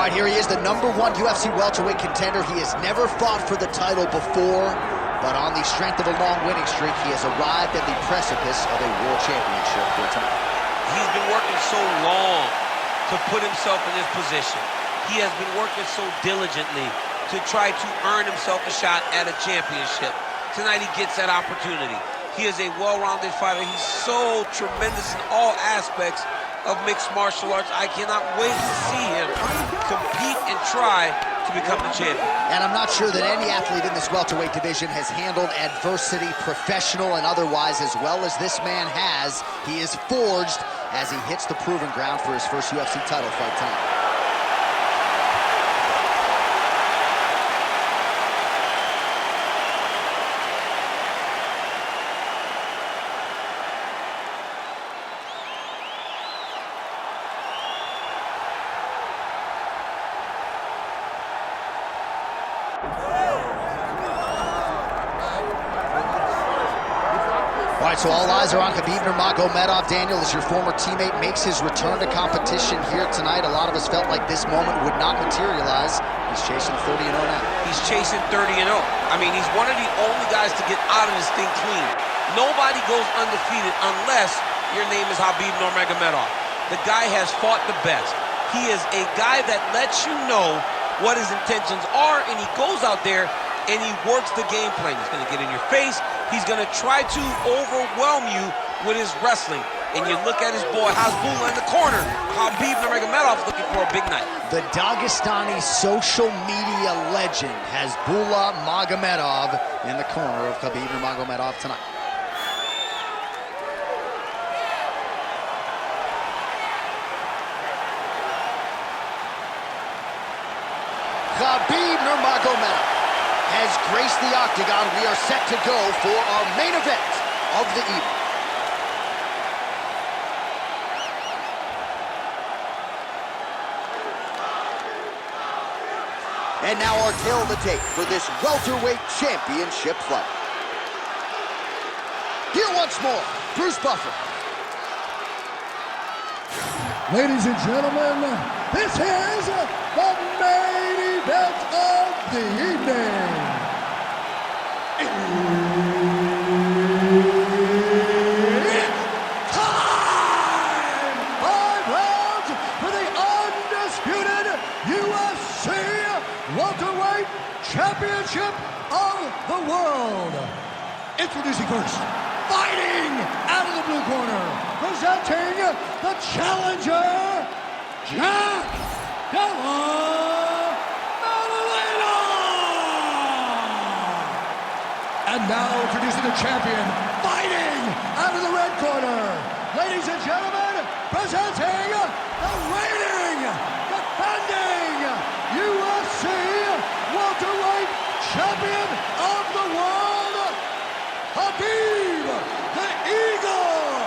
right, here he is, the #1 UFC welterweight contender. He has never fought for the title before, but on the strength of a long winning streak, he has arrived at the precipice of a world championship here tonight. He's been working so long to put himself in this position. He has been working so diligently to try to earn himself a shot at a championship. Tonight he gets that opportunity. He is a well-rounded fighter. He's so tremendous in all aspects of mixed martial arts. I cannot wait to see him compete and try to become the champion. And I'm not sure that any athlete in this welterweight division has handled adversity, professional and otherwise, as well as this man has. He is forged as he hits the proving ground for his first UFC title fight tonight. All right, so all eyes are on Khabib Nurmagomedov. Daniel, as your former teammate makes his return to competition here tonight, a lot of us felt like this moment would not materialize. He's chasing 30-0 now. He's chasing 30-0. I mean, he's one of the only guys to get out of this thing clean. Nobody goes undefeated unless your name is Khabib Nurmagomedov. The guy has fought the best. He is a guy that lets you know what his intentions are, and he goes out there and he works the game plan. He's going to get in your face. He's going to try to overwhelm you with his wrestling. And you look at his boy, Hasbulla in the corner. Khabib Nurmagomedov looking for a big night. The Dagestani social media legend, Hasbulla Magomedov, in the corner of Khabib Nurmagomedov tonight. Khabib Nurmagomedov has graced the octagon. We are set to go for our main event of the evening. And now our tale of the tape for this welterweight championship fight. Here once more, Bruce Buffer. Ladies and gentlemen, this is the main event of the evening. It's time! 5 rounds for the undisputed UFC welterweight championship of the world. Introducing first, fighting out of the blue corner, presenting the challenger, Della Maddalena. And now introducing the champion, fighting out of the red corner, ladies and gentlemen, presenting the reigning, defending UFC welterweight champion of the world, Khabib the Eagle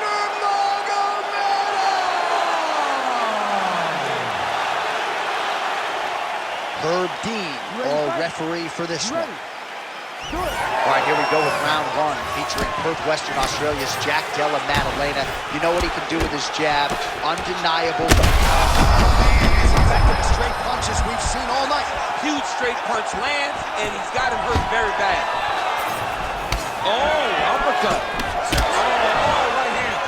Nurmagomedov. Herb Dean, our referee for this one. All right, here we go with round one, featuring Perth, Western Australia's Della Maddalena. You know what he can do with his jab, undeniable. As effective as straight punches we've seen all night. Huge straight punch lands, and he's got him hurt very bad. Oh, uppercut. Oh, right hand.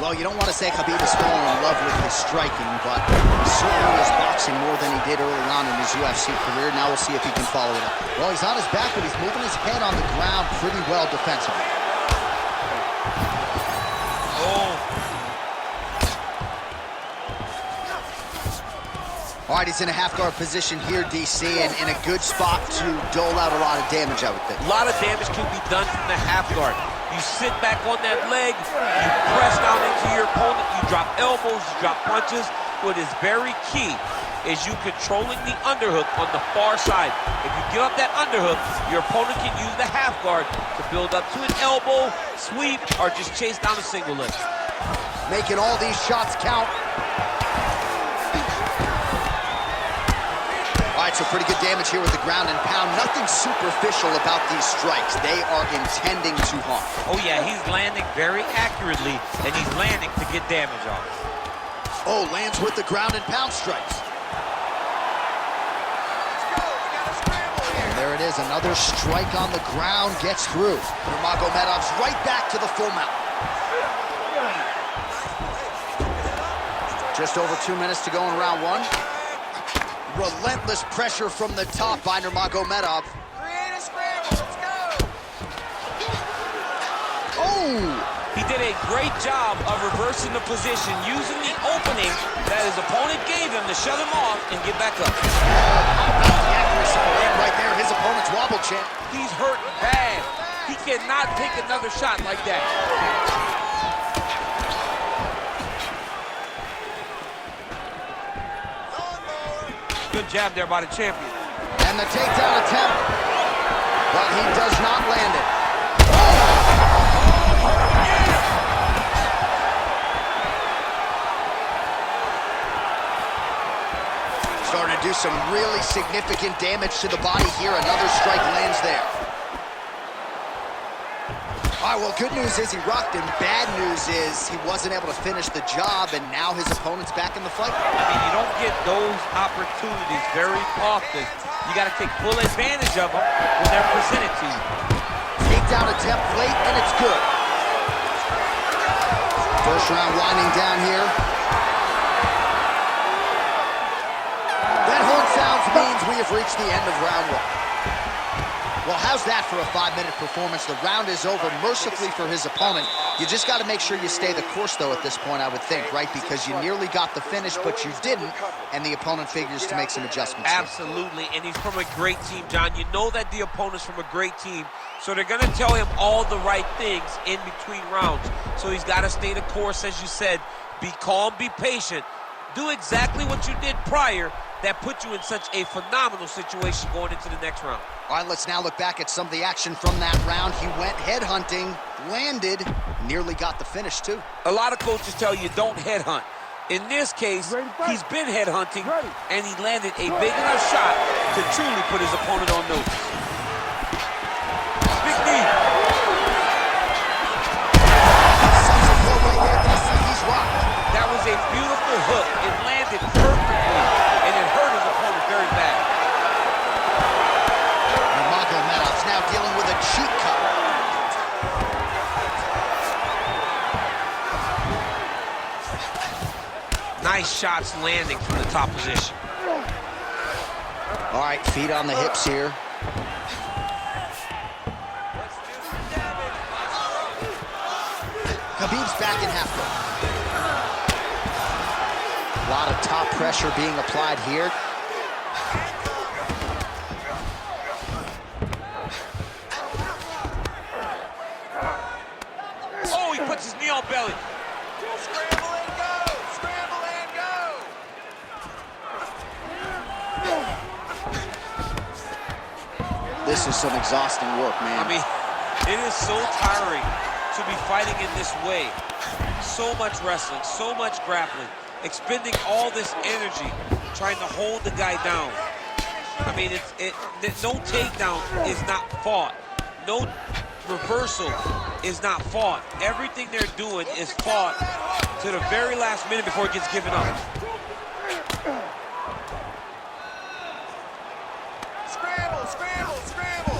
Well, you don't want to say Khabib has fallen in love with his striking, but he certainly is boxing more than he did early on in his UFC career. Now we'll see if he can follow it up. Well, he's on his back, but he's moving his head on the ground pretty well defensively. Oh. All right, he's in a half-guard position here, DC, and in a good spot to dole out a lot of damage, I would think. A lot of damage can be done from the half guard. You sit back on that leg, you press down into your opponent, you drop elbows, you drop punches. What is very key is you controlling the underhook on the far side. If you give up that underhook, your opponent can use the half guard to build up to an elbow, sweep, or just chase down a single leg. Making all these shots count. All right, right, so pretty good damage here with the ground and pound. Nothing superficial about these strikes. They are intending to harm. Oh, yeah, he's landing very accurately, and he's landing to get damage off. Oh, lands with the ground and pound strikes. And there it is, another strike on the ground gets through. Nurmagomedov's right back to the full mount. Just over 2 minutes to go in round one. Relentless pressure from the top by Nurmagomedov. Create a scramble, let's go! Oh! He did a great job of reversing the position, using the opening that his opponent gave him to shut him off and get back up. The accuracy right there, his opponent's wobble champ. He's hurt bad. He cannot take another shot like that. Good jab there by the champion. And the takedown attempt, but he does not land it. Starting to do some really significant damage to the body here. Another strike lands there. All right, well, good news is he rocked him. Bad news is he wasn't able to finish the job, and now his opponent's back in the fight. I mean, you don't get those opportunities very often. You got to take full advantage of them when they're presented to you. Takedown attempt late, and it's good. First round winding down here. That horn sounds means we have reached the end of round one. Well, how's that for a 5-minute performance? The round is over mercifully for his opponent. You just got to make sure you stay the course, though, at this point, I would think, right? Because you nearly got the finish, but you didn't, and the opponent figures to make some adjustments. Absolutely, and he's from a great team, John. You know that the opponent's from a great team, so they're going to tell him all the right things in between rounds. So he's got to stay the course, as you said. Be calm, be patient. Do exactly what you did prior that put you in such a phenomenal situation going into the next round. All right, let's now look back at some of the action from that round. He went headhunting, landed, nearly got the finish, too. A lot of coaches tell you don't headhunt. In this case, he's been headhunting, and he landed a big enough shot to truly put his opponent on notice. Big knee. Some support right there. He's rocked. That was a beautiful hook. It landed perfectly, and it hurt his opponent very bad. Nurmagomedov's now dealing with a cheek cut. Nice shots landing from the top position. All right, feet on the hips here. Khabib's back in half guard. A lot of top pressure being applied here. Oh, he puts his knee on belly. Scramble and go! Scramble and go! This is some exhausting work, man. I mean, it is so tiring to be fighting in this way. So much wrestling, so much grappling, expending all this energy trying to hold the guy down. I mean, no takedown is not fought. No reversal is not fought. Everything they're doing is fought to the very last minute before it gets given up. Scramble, scramble, scramble!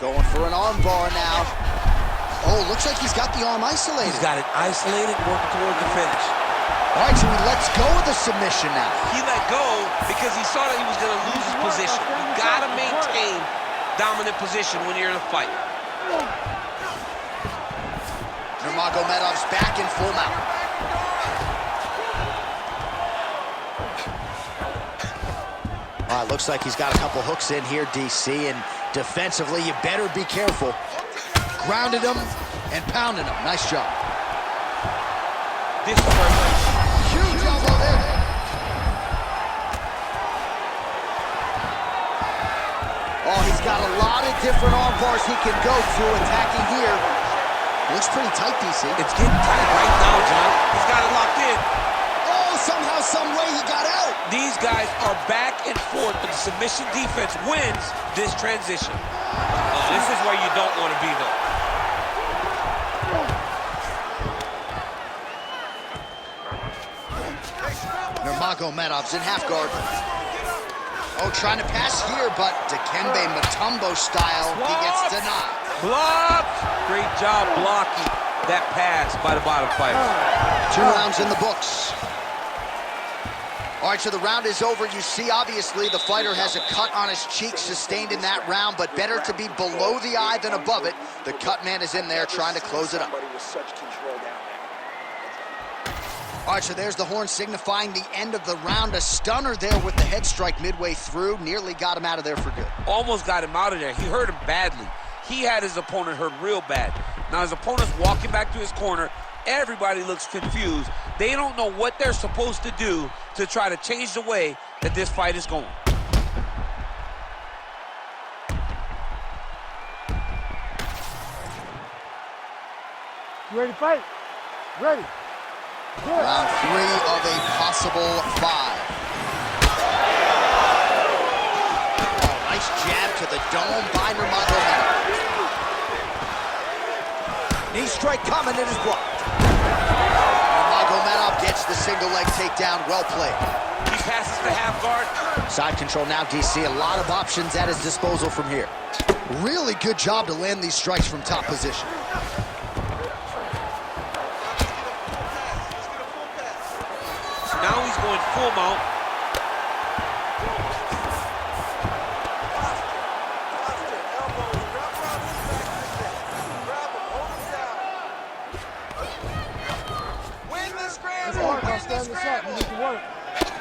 Going for an arm bar now. Oh, looks like he's got the arm isolated. He's got it isolated, working toward the finish. All right, so he lets go of the submission now. He let go because he saw that he was going to lose his position. You got to maintain dominant position when you're in a fight. Nurmagomedov's back in full mount. All right, looks like he's got a couple hooks in here, DC, and defensively, you better be careful. Grounded him and pounded him. Nice job. This is where Huge elbow there. Oh, he's got a lot of different arm bars he can go to, attacking here. Looks pretty tight, DC. It's getting tight right now, John. He's got it locked in. Oh, somehow, some way he got out. These guys are back and forth, but the submission defense wins this transition. This is where you don't want to be, though. Nurmagomedov's in half guard. Oh, trying to pass here, but Dikembe Mutombo style, he gets denied. Blocked! Great job blocking that pass by the bottom fighter. 2 rounds in the books. All right, so the round is over. You see, obviously, the fighter has a cut on his cheek sustained in that round, but better to be below the eye than above it. The cut man is in there trying to close it up. All right, so there's the horn signifying the end of the round. A stunner there with the head strike midway through. Nearly got him out of there for good. Almost got him out of there. He hurt him badly. He had his opponent hurt real bad. Now his opponent's walking back to his corner. Everybody looks confused. They don't know what they're supposed to do to try to change the way that this fight is going. You ready to fight? Ready. Good. Round 3 of a possible 5. Oh, nice jab to the dome by Nurmagomedov. Knee strike coming, it is blocked. Nurmagomedov gets the single leg takedown, well played. He passes the half guard. Side control now, DC. A lot of options at his disposal from here. Really good job to land these strikes from top position. Now he's going full mount.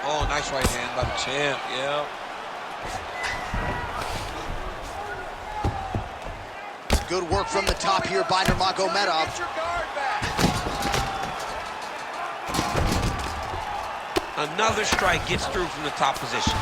Oh, nice right hand by the champ, yeah. Good work from the top here by Nurmagomedov. Another strike gets through from the top position.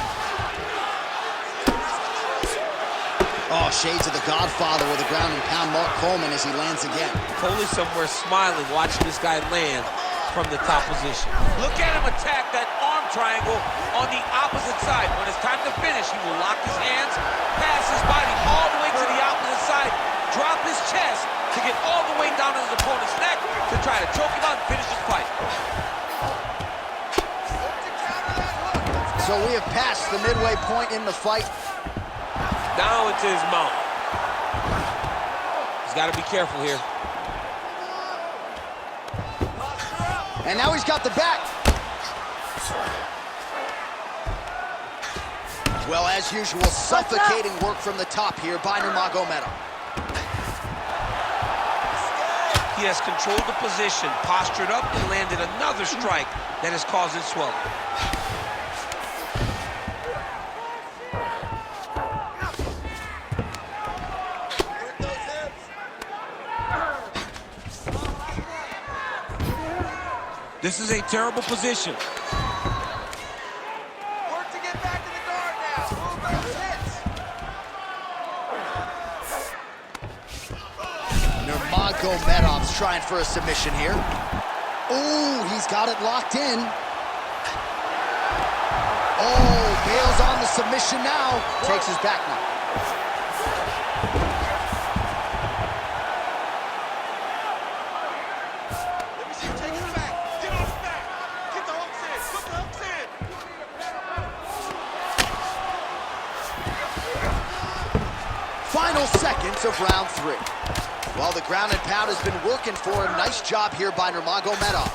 Oh, shades of the Godfather with a ground and pound Mark Coleman as he lands again. Totally somewhere smiling, watching this guy land from the top position. Look at him attack that arm triangle on the opposite side. When it's time to finish, he will lock his hands, pass his body all the way to the opposite side, drop his chest to get all the way down to his opponent's neck to try to choke him out and finish this fight. So we have passed the midway point in the fight. Now into his mount. He's got to be careful here. And now he's got the back. Well, as usual, suffocating work from the top here by Nurmagomedov. He has controlled the position, postured up, and landed another strike that is causing swelling. This is a terrible position. Work to get back to the guard now. Move those hips. Nurmagomedov's trying for a submission here. Ooh, he's got it locked in. Oh, bails on the submission now. Takes his back now. Let me see you take his back. Get off his back. Get the hooks in. Put the hooks in. Final seconds of round 3. Well, the ground and pound has been working for him. Nice job here by Nurmagomedov.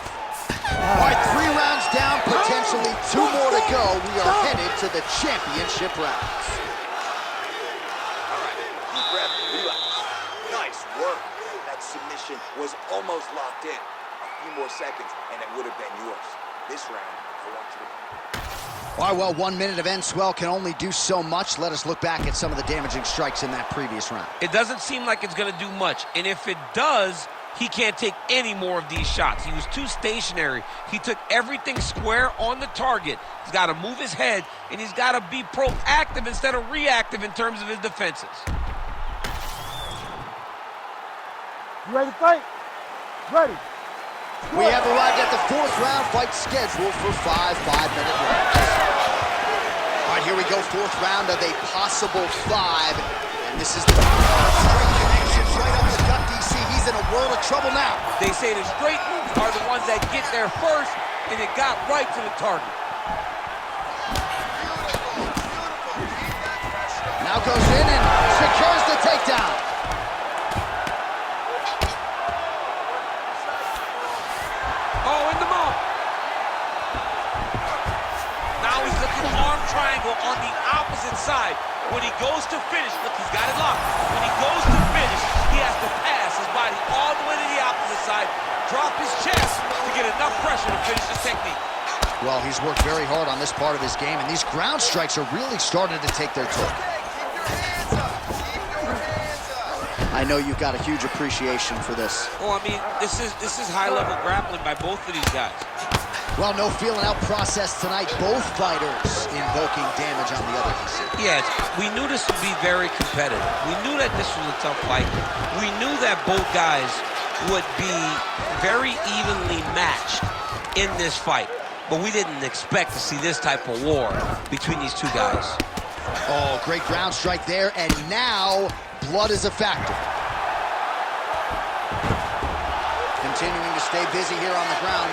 All right, 3 rounds down, potentially 2 more to go. We are headed to the championship rounds. All right, deep breath, relax. Nice work. That submission was almost locked in. A few more seconds, and it would have been yours. This round, I want you to... All right, well, 1 minute of end swell can only do so much. Let us look back at some of the damaging strikes in that previous round. It doesn't seem like it's going to do much, and if it does, he can't take any more of these shots. He was too stationary. He took everything square on the target. He's got to move his head, and he's got to be proactive instead of reactive in terms of his defenses. You ready to fight? Ready. We have arrived at the 4th round fight scheduled for 5 5-minute rounds. All right, here we go, 4th round of a possible 5. And this is the straight connections right up the gut, DC. He's in a world of trouble now. They say the straight moves are the ones that get there first, and it got right to the target. Now goes in and secures the takedown. Oh, in the mount. Now he's looking arm triangle on the opposite side. When he goes to finish, look, he's got it locked. When he goes to finish, he has to pass his body all the way to the opposite side, drop his chest to get enough pressure to finish his technique. Well, he's worked very hard on this part of his game, and these ground strikes are really starting to take their toll. I know you've got a huge appreciation for this. Oh, I mean, this is high-level grappling by both of these guys. Well, no feeling out process tonight. Both fighters invoking damage on the other. Yes, we knew this would be very competitive. We knew that this was a tough fight. We knew that both guys would be very evenly matched in this fight. But we didn't expect to see this type of war between these two guys. Oh, great ground strike there, and now blood is a factor. Continuing to stay busy here on the ground.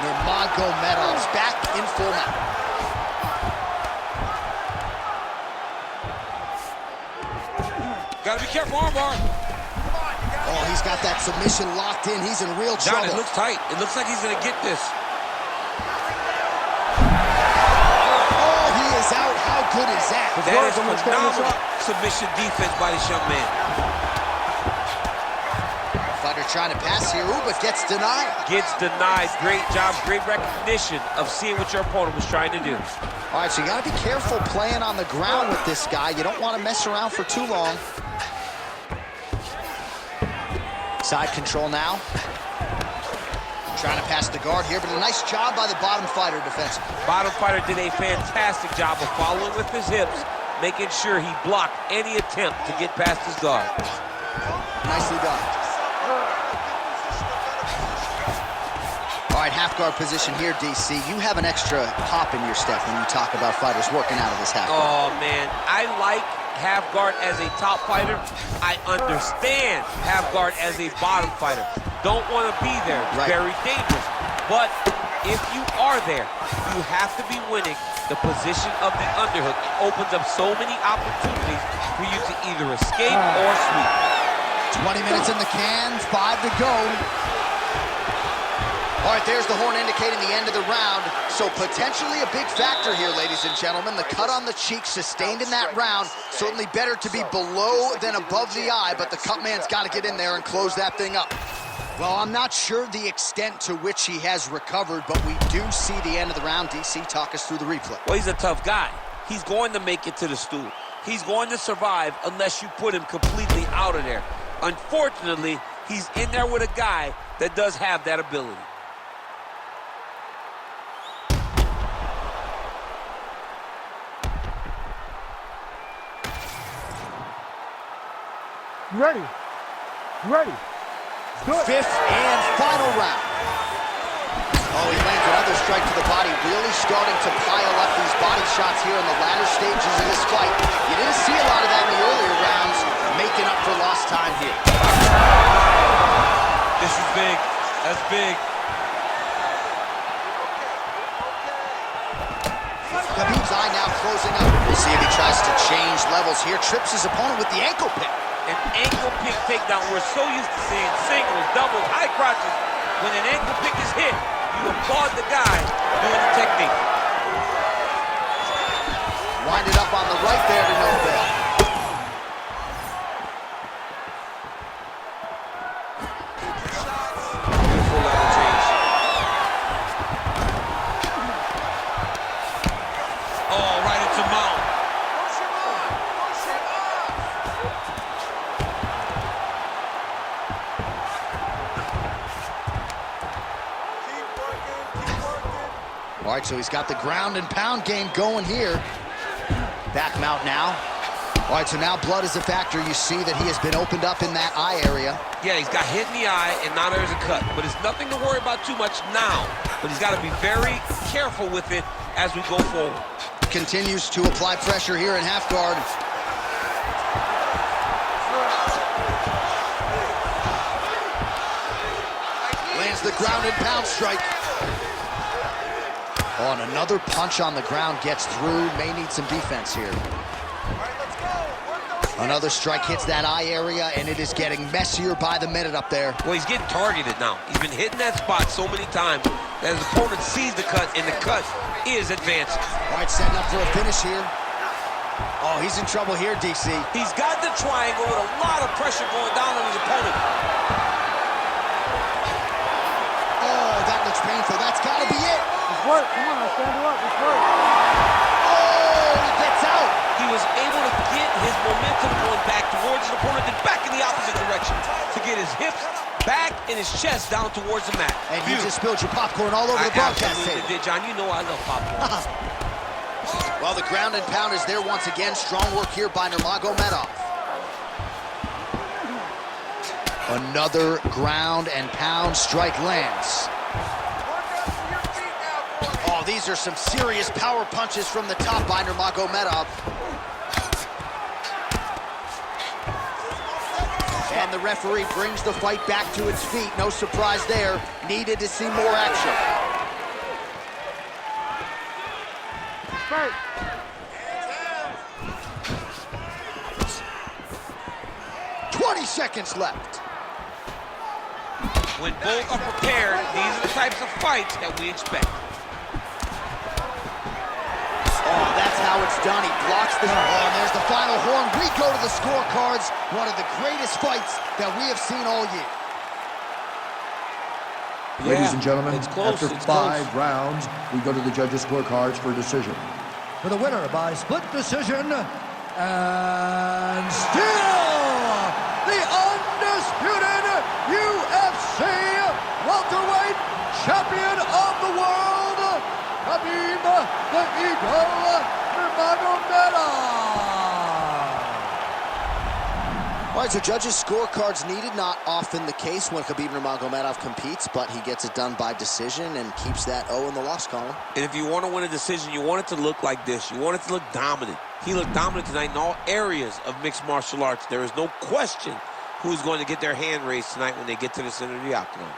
Nurmagomedov's back in full mount. Gotta be careful, armbar. Oh, he's got that submission locked in. He's in real trouble. John, it looks tight. It looks like he's gonna get this. Oh, he is out. How good is that? That is phenomenal submission defense by this young man. Fighter trying to pass here, but gets denied. Gets denied. Great job, great recognition of seeing what your opponent was trying to do. All right, so you got to be careful playing on the ground with this guy. You don't want to mess around for too long. Side control now. Trying to pass the guard here, but a nice job by the bottom fighter defensively. Bottom fighter did a fantastic job of following with his hips, making sure he blocked any attempt to get past his guard. Nicely done. All right, half guard position here, DC. You have an extra pop in your step when you talk about fighters working out of this half guard. Oh, man. I like half guard as a top fighter. I understand half guard as a bottom fighter. Don't want to be there. It's right. Very dangerous. But if you are there, you have to be winning the position of the underhook. It opens up so many opportunities for you to either escape or sweep. 20 minutes in the can, 5 to go. All right, there's the horn indicating the end of the round. So potentially a big factor here, ladies and gentlemen. The cut on the cheek sustained in that round. Certainly better to be below than above the eye, but the cut man's got to get in there and close that thing up. Well, I'm not sure the extent to which he has recovered, but we do see the end of the round. DC, talk us through the replay. Well, he's a tough guy. He's going to make it to the stool. He's going to survive unless you put him completely out of there. Unfortunately, he's in there with a guy that does have that ability. Ready. Ready. Good. 5th and final round. Oh, he lands another strike to the body, really starting to pile up these body shots here in the latter stages of this fight. You didn't see a lot of that in the earlier rounds, making up for lost time here. This is big. That's big. Khabib's eye now closing up. We'll see if he tries to change levels here. Trips his opponent with the ankle pick. An ankle pick takedown. We're so used to seeing singles, doubles, high crotches. When an ankle pick is hit, you applaud the guy doing the technique. Winded up on the right there to no avail. Beautiful level change. Oh, right into mount. All right, so he's got the ground and pound game going here. Back mount now. All right, so now blood is a factor. You see that he has been opened up in that eye area. Yeah, he's got hit in the eye, and now there's a cut. But it's nothing to worry about too much now. But he's got to be very careful with it as we go forward. Continues to apply pressure here in half guard. Lands the ground and pound strike. Oh, and another punch on the ground gets through. May need some defense here. Another strike hits that eye area, and it is getting messier by the minute up there. Well, he's getting targeted now. He's been hitting that spot so many times that his opponent sees the cut, and the cut is advancing. All right, setting up for a finish here. Oh, he's in trouble here, DC. He's got the triangle with a lot of pressure going down on his opponent. Oh, that looks painful. That's got to be it. It's work. Come on, stand her up. It's work. Oh, he gets out. He was able to get his momentum going back towards his opponent, then back in the opposite direction to get his hips back and his chest down towards the mat. And you just spilled your popcorn all over the broadcast table. Did, John. You know I love popcorn. Well, the ground and pound is there once again. Strong work here by Nurmagomedov. Another ground and pound strike lands. Oh, these are some serious power punches from the top by Nurmagomedov. And the referee brings the fight back to its feet. No surprise there. Needed to see more action. Straight. 20 seconds left. When both are prepared, these are the types of fights that we expect. Oh, that's how it's done. He blocks the... Oh, and there's the final horn. We go to the scorecards. One of the greatest fights that we have seen all year. Ladies and gentlemen, it's close, after it's 5 close. rounds, we go to the judges' scorecards for decision. For the winner by split decision, and still the undisputed UFC welterweight champion of the world, Khabib the Eagle Nurmagomedov. All right, so judges' scorecards needed. Not often the case when Khabib Nurmagomedov competes, but he gets it done by decision and keeps that O in the loss column. And if you want to win a decision, you want it to look like this. You want it to look dominant. He looked dominant tonight in all areas of mixed martial arts. There is no question who's going to get their hand raised tonight when they get to the center of the octagon.